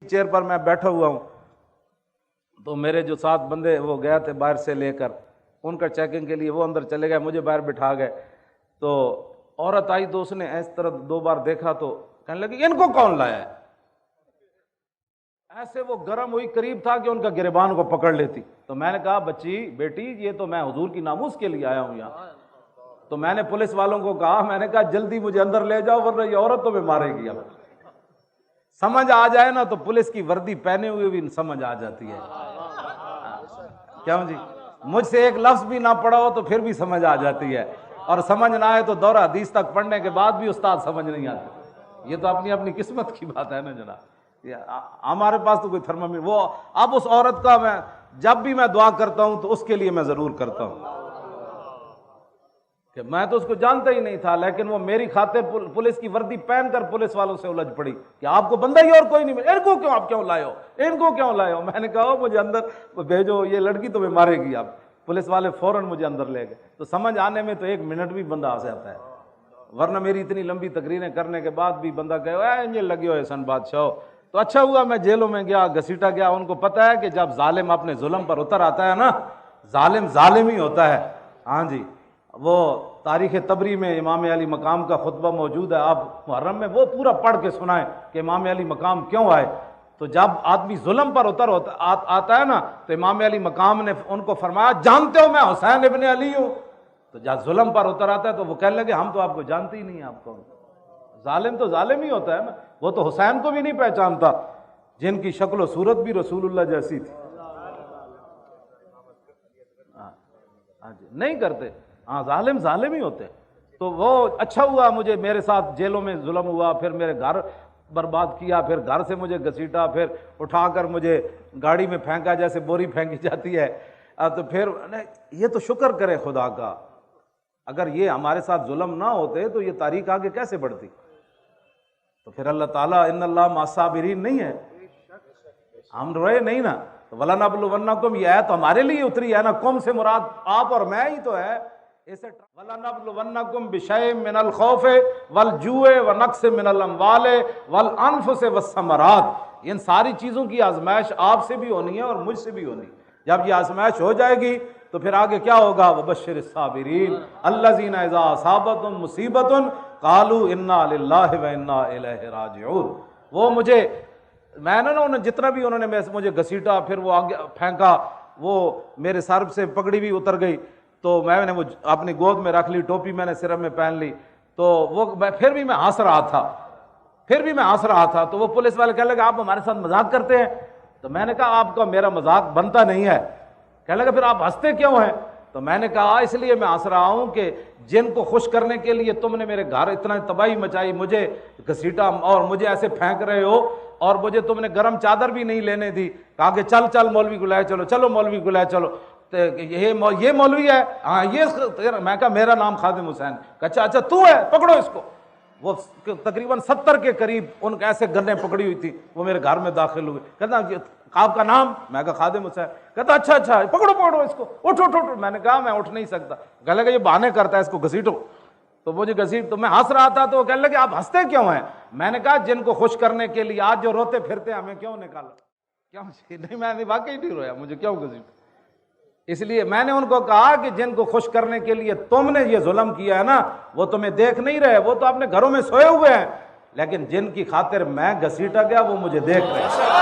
Chair پر میں بیٹھا ہوا ہوں تو میرے جو 7 بندے وہ گئے تھے باہر سے لے کر ان کا چیکنگ کے لیے، وہ اندر چلے گئے، مجھے باہر بٹھا گئے. تو عورت آئی تو اس نے اس طرح 2 بار دیکھا تو کہنے لگی ان کو کون لایا ہے. ایسے وہ گرم ہوئی، قریب تھا کہ ان کا گریبان کو پکڑ لیتی. تو میں نے کہا بچی بیٹی یہ تو میں حضور کی ناموس کے لیے آیا ہوں یہاں. تو میں نے پولیس والوں کو کہا، میں نے کہا جلدی مجھے اندر لے جاؤ ورنہ یہ عورت تمہیں مارے گی. اب سمجھ آ جائے نا تو پولیس کی وردی پہنے ہوئے بھی سمجھ آ جاتی ہے. کیوں جی؟ مجھ سے ایک لفظ بھی نہ پڑھا ہو تو پھر بھی سمجھ آ جاتی ہے، اور سمجھ نہ آئے تو دورہ حدیث تک پڑھنے کے بعد بھی استاد سمجھ نہیں آتی. یہ تو اپنی اپنی قسمت کی بات ہے نا جناب. ہمارے پاس تو کوئی تھرمامیٹر وہ اب اس عورت کا میں جب بھی میں دعا کرتا ہوں تو اس کے لیے میں ضرور کرتا ہوں کہ میں تو اس کو جانتا ہی نہیں تھا، لیکن وہ میری خاطر پولیس کی وردی پہن کر پولیس والوں سے الجھ پڑی کہ آپ کو بندہ ہی اور کوئی نہیں ملا، ان کو کیوں آپ کیوں لائے ہو، ان کو کیوں لائے ہو. میں نے کہا مجھے اندر بھیجو، یہ لڑکی تمہیں مارے گی. آپ پولیس والے فوراً مجھے اندر لے گئے. تو سمجھ آنے میں تو 1 منٹ بھی بندہ آ جاتا ہے، ورنہ میری اتنی لمبی تقریریں کرنے کے بعد بھی بندہ کہے انجے لگے ہوئے سن بادشاہ. تو اچھا ہوا میں جیلوں میں گیا، گھسیٹا گیا. ان کو پتہ ہے کہ جب ظالم اپنے ظلم پر اتر آتا ہے نا، ظالم ظالم ہی ہوتا ہے. ہاں جی، وہ تاریخ طبری میں امام علی مقام کا خطبہ موجود ہے، آپ محرم میں وہ پورا پڑھ کے سنائیں کہ امام علی مقام کیوں آئے. تو جب آدمی ظلم پر آتا ہے نا تو امام علی مقام نے ان کو فرمایا جانتے ہو میں حسین ابن علی ہوں. تو جب ظلم پر اتر آتا ہے تو وہ کہنے لگے ہم تو آپ کو جانتے ہی نہیں ہیں، آپ کون. ظالم تو ظالم ہی ہوتا ہے نا. وہ تو حسین کو بھی نہیں پہچانتا جن کی شکل و صورت بھی رسول اللہ جیسی تھی. ہاں جی، نہیں کرتے. ہاں ظالم ظالم ہی ہوتے. تو وہ اچھا ہوا مجھے میرے ساتھ جیلوں میں ظلم ہوا، پھر میرے گھر برباد کیا، پھر گھر سے مجھے گھسیٹا، پھر اٹھا کر مجھے گاڑی میں پھینکا جیسے بوری پھینکی جاتی ہے. تو پھر یہ تو شکر کرے خدا کا، اگر یہ ہمارے ساتھ ظلم نہ ہوتے تو یہ تاریخ آگے کیسے بڑھتی. تو پھر اللہ تعالیٰ ان اللہ مع الصابرین نہیں ہے، ہم روئے نہیں نا. وَلَنَبْلُوَنَّكُمْ یہ آیت ہمارے لیے اتری ہے نا، قوم سے مراد آپ اور میں ہی تو ہے. اسے وَلَنَبْلُوَنَّكُمْ بِشَيْءٍ مِّنَ الْخَوْفِ وَالْجُوعِ وَنَقْصٍ مِّنَ الْأَمْوَالِ وَالْأَنفُسِ وَالثَّمَرَاتِ. ان ساری چیزوں کی آزمائش آپ سے بھی ہونی ہے اور مجھ سے بھی ہونی. جب یہ آزمائش ہو جائے گی تو پھر آگے کیا ہوگا؟ وَبَشِّرِ الصَّابِرِينَ الَّذِينَ إِذَا أَصَابَتْهُمْ مُصِيبَةٌ قَالُوا إِنَّا لِلَّهِ وَإِنَّا إِلَيْهِ رَاجِعُونَ. وہ مجھے میں نے نا جتنا بھی انہوں نے مجھے گھسیٹا، پھر وہ آگے پھینکا، وہ میرے سر سے پگڑی بھی اتر گئی تو میں نے وہ اپنی گود میں رکھ لی، ٹوپی میں نے سر میں پہن لی. تو وہ پھر بھی میں ہنس رہا تھا. تو وہ پولیس والے کہنے لگے آپ ہمارے ساتھ مذاق کرتے ہیں. تو میں نے کہا آپ کا میرا مذاق بنتا نہیں ہے. کہنے لگا پھر آپ ہنستے کیوں ہیں؟ تو میں نے کہا اس لیے میں ہنس رہا ہوں کہ جن کو خوش کرنے کے لیے تم نے میرے گھر اتنا تباہی مچائی، مجھے گھسیٹا اور مجھے ایسے پھینک رہے ہو، اور مجھے تم نے گرم چادر بھی نہیں لینے دی. کہا کہ چل مولوی کو لائے چلو، چلو مولوی کو لائے چلو. یہ مولوی ہے؟ ہاں یہ. میں کہا میرا نام خادم حسین. اچھا تو ہے، پکڑو اس کو. وہ تقریباً 70 کے قریب ان کے ایسے گنیں پکڑی ہوئی تھی، وہ میرے گھر میں داخل ہوئے. کہتا آپ کا نام؟ میں کہا خادم حسین. کہتا اچھا پکڑو اس کو، اٹھو. میں نے کہا میں اٹھ نہیں سکتا. کہنے لگا یہ بہانے کرتا ہے، اس کو گھسیٹو. تو مجھے تو میں ہنس رہا تھا. تو وہ کہنے لگے آپ ہنستے کیوں ہیں؟ میں نے کہا جن کو خوش کرنے کے لیے آج جو روتے پھرتے ہیں ہمیں کیوں نکالا؟ کیوں نہیں؟ میں واقعی نہیں رویا، مجھے کیوں گھسیٹا؟ اس لیے میں نے ان کو کہا کہ جن کو خوش کرنے کے لیے تم نے یہ ظلم کیا ہے نا، وہ تمہیں دیکھ نہیں رہے، وہ تو اپنے گھروں میں سوئے ہوئے ہیں، لیکن جن کی خاطر میں گھسیٹا گیا وہ مجھے دیکھ رہے ہیں.